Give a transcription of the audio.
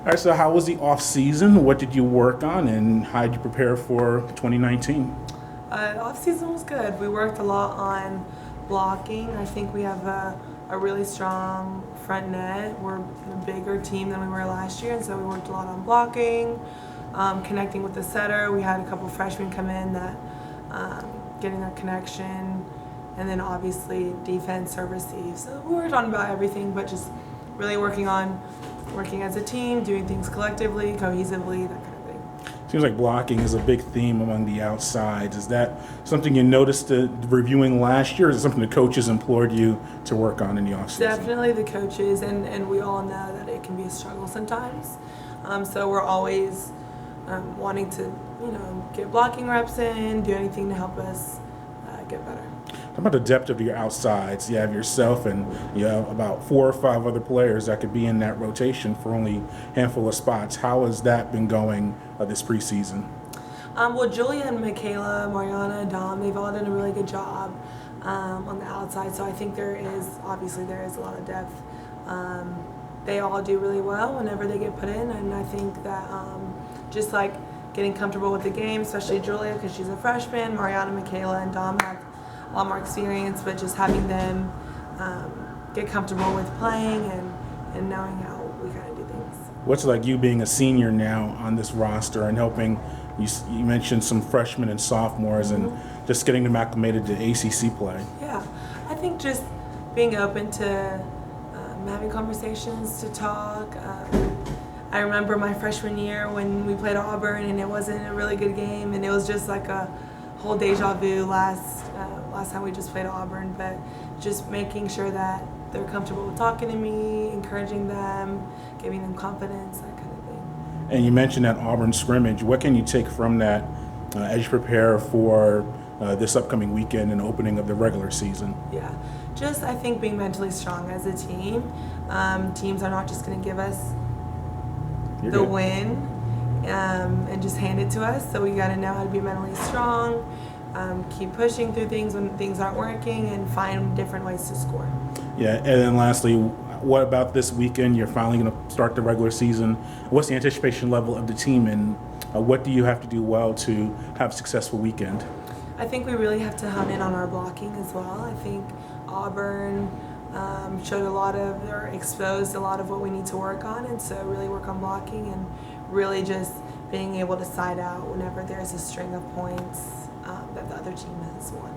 All right, so how was the off season? What did you work on, and how did you prepare for 2019? Off season was good. We worked a lot on blocking. I think we have a really strong front net. We're a bigger team than we were last year, and so we worked a lot on blocking, connecting with the setter. We had a couple freshmen come in that getting their connection, and then obviously defense, serve, receive. So we worked on about everything, but just really working as a team, doing things collectively, cohesively, that kind of thing. Seems like blocking is a big theme among the outsides. Is that something you noticed reviewing last year, or is it something the coaches implored you to work on in the offseason? Definitely the coaches, and we all know that it can be a struggle sometimes. So we're always wanting to, get blocking reps in, do anything to help us get better. How about the depth of your outsides? You have yourself and you have about 4 or 5 other players that could be in that rotation for only a handful of spots. How has that been going this preseason? Well, Julia and Michaela, Mariana, Dom, they've all done a really good job on the outside. So I think there is a lot of depth. They all do really well whenever they get put in, and I think that just like getting comfortable with the game, especially Julia because she's a freshman, Mariana, Michaela, and Dom have a lot more experience, but just having them get comfortable with playing and knowing how we kind of do things. What's it like you being a senior now on this roster and helping? You mentioned some freshmen and sophomores and just getting them acclimated to ACC play. Yeah, I think just being open to having conversations, to talk. I remember my freshman year when we played Auburn and it wasn't a really good game, and it was just like a whole deja vu last time we just played Auburn, but just making sure that they're comfortable with talking to me, encouraging them, giving them confidence, that kind of thing. And you mentioned that Auburn scrimmage. What can you take from that as you prepare for this upcoming weekend and opening of the regular season? Yeah, just I think being mentally strong as a team. Teams are not just going to give us the win and just hand it to us. So we got to know how to be mentally strong, keep pushing through things when things aren't working, and find different ways to score. Yeah, and then lastly, what about this weekend? You're finally going to start the regular season. What's the anticipation level of the team, and what do you have to do well to have a successful weekend? I think we really have to hone in on our blocking as well. I think Auburn exposed a lot of what we need to work on, and so really work on blocking and really just being able to side out whenever there's a string of points that the other team has won.